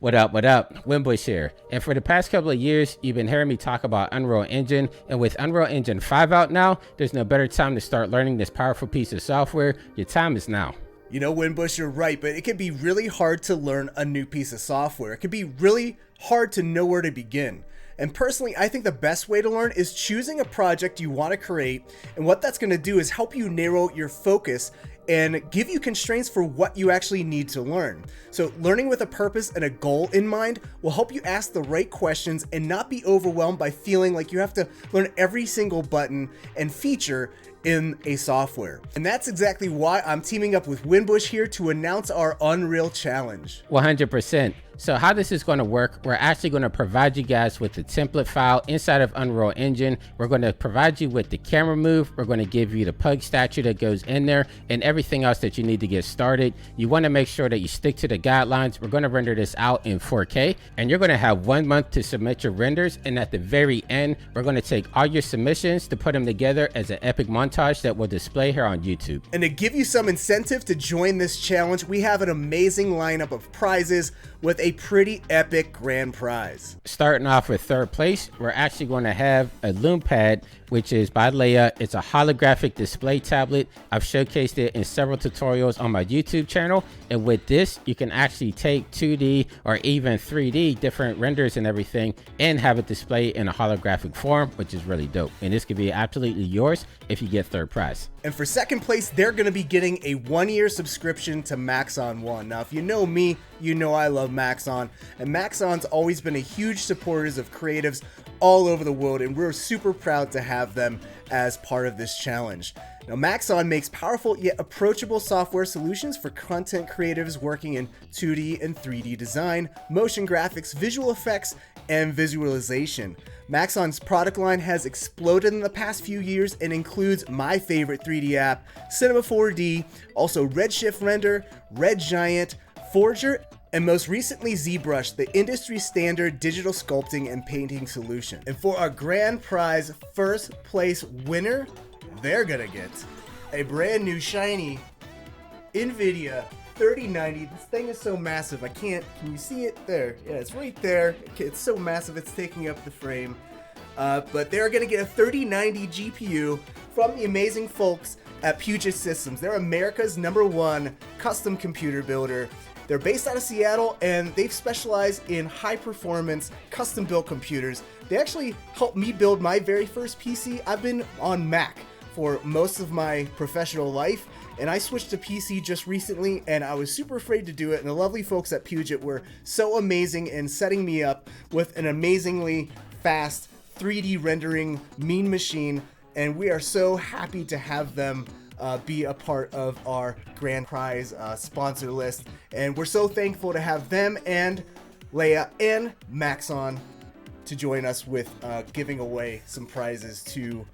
What up, Winbush here. And for the past couple of years, you've been hearing me talk about Unreal Engine, and with Unreal Engine 5 out now, there's no better time to start learning this powerful piece of software. Your time is now. You know, Winbush, you're right, but it can be really hard to learn a new piece of software. It can be really hard to know where to begin. And personally, I think the best way to learn is choosing a project you want to create, and what that's going to do is help you narrow your focus and give you constraints for what you actually need to learn. So learning with a purpose and a goal in mind will help you ask the right questions and not be overwhelmed by feeling like you have to learn every single button and feature in a software. And that's exactly why I'm teaming up with Winbush here to announce our Unreal Challenge. 100%. So how this is going to work, we're actually going to provide you guys with the template file inside of Unreal Engine. We're going to provide you with the camera move. We're going to give you the pug statue that goes in there and everything else that you need to get started. You want to make sure that you stick to the guidelines. We're going to render this out in 4K, and you're going to have 1 month to submit your renders. And at the very end, we're going to take all your submissions to put them together as an epic montage that we'll display here on YouTube. And to give you some incentive to join this challenge, we have an amazing lineup of prizes with a pretty epic grand prize. Starting off with third place, we're actually going to have a Lume pad, which is by Leia. It's a holographic display tablet. I've showcased it in several tutorials on my YouTube channel. And with this, you can actually take 2D or even 3D different renders and everything and have it display in a holographic form, which is really dope. And this could be absolutely yours if you get third prize. And for second place, they're going to be getting a 1-year subscription to Maxon 1. Now, if you know me, you know I love Maxon. And Maxon's always been a huge supporters of creatives all over the world, and we're super proud to have them as part of this challenge. Now, Maxon makes powerful yet approachable software solutions for content creatives working in 2D and 3D design, motion graphics, visual effects, and visualization. Maxon's product line has exploded in the past few years and includes my favorite 3D app, Cinema 4D, also Redshift Render, Red Giant, Forger, and most recently ZBrush, the industry standard digital sculpting and painting solution. And for our grand prize first place winner, they're gonna get a brand new shiny Nvidia 3090. This thing is so massive, can you see it? There, yeah, it's right there. It's so massive, it's taking up the frame. But they're gonna get a 3090 GPU from the amazing folks at Puget Systems. They're America's #1 custom computer builder. They're based out of Seattle, and they've specialized in high-performance, custom-built computers. They actually helped me build my very first PC. I've been on Mac for most of my professional life, and I switched to PC just recently, and I was super afraid to do it, and the lovely folks at Puget were so amazing in setting me up with an amazingly fast 3D rendering mean machine, and we are so happy to have them be a part of our grand prize sponsor list. And we're so thankful to have them and Leia and Maxon to join us with giving away some prizes to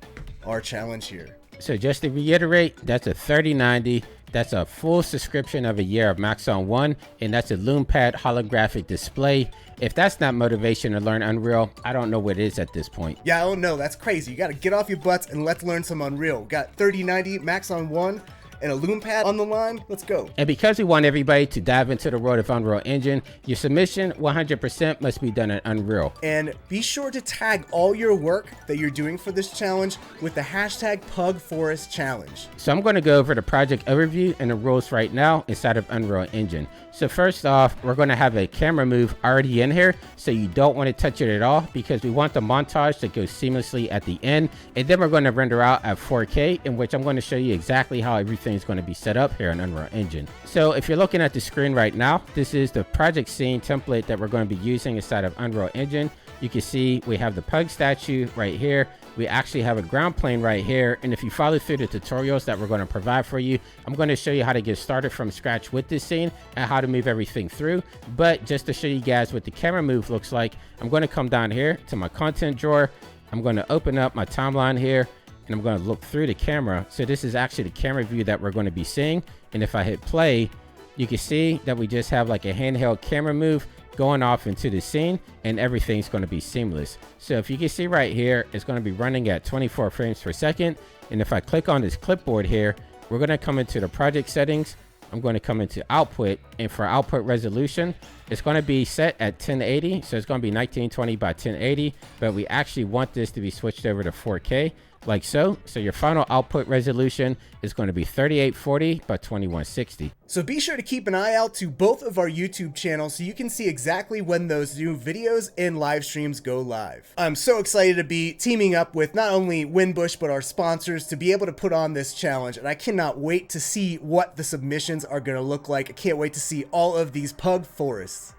our challenge here. So just to reiterate, that's a 3090. That's a full subscription of a year of Maxon 1, and that's a Lume pad holographic display. If that's not motivation to learn Unreal, I don't know what is at this point. Yeah, I don't know. That's crazy. You got to get off your butts and let's learn some Unreal. We got 3090, Maxon 1, and a Lume pad on the line. Let's go. And because we want everybody to dive into the world of Unreal Engine, your submission 100% must be done in Unreal. And be sure to tag all your work that you're doing for this challenge with the hashtag PugForestChallenge. So I'm going to go over the project overview and the rules right now inside of Unreal Engine. So first off, we're going to have a camera move already in here, so you don't want to touch it at all because we want the montage to go seamlessly at the end. And then we're going to render out at 4K, in which I'm going to show you exactly how everything is going to be set up here in Unreal Engine. So if you're looking at the screen right now, this is the project scene template that we're going to be using inside of Unreal Engine. You can see we have the pug statue right here. We actually have a ground plane right here. And if you follow through the tutorials that we're going to provide for you, I'm going to show you how to get started from scratch with this scene and how to move everything through. But just to show you guys what the camera move looks like, I'm going to come down here to my content drawer. I'm going to open up my timeline here, and I'm going to look through the camera. So this is actually the camera view that we're going to be seeing. And if I hit play, you can see that we just have like a handheld camera move going off into the scene, and everything's going to be seamless. So if you can see right here, it's going to be running at 24 frames per second. And if I click on this clipboard here, we're going to come into the project settings. I'm going to come into output, and for output resolution, it's going to be set at 1080. So it's going to be 1920 by 1080, but we actually want this to be switched over to 4K. Like so. So your final output resolution is going to be 3840 by 2160. So be sure to keep an eye out to both of our YouTube channels so you can see exactly when those new videos and live streams go live. I'm so excited to be teaming up with not only Winbush but our sponsors to be able to put on this challenge, and I cannot wait to see what the submissions are going to look like. I can't wait to see all of these pug forests.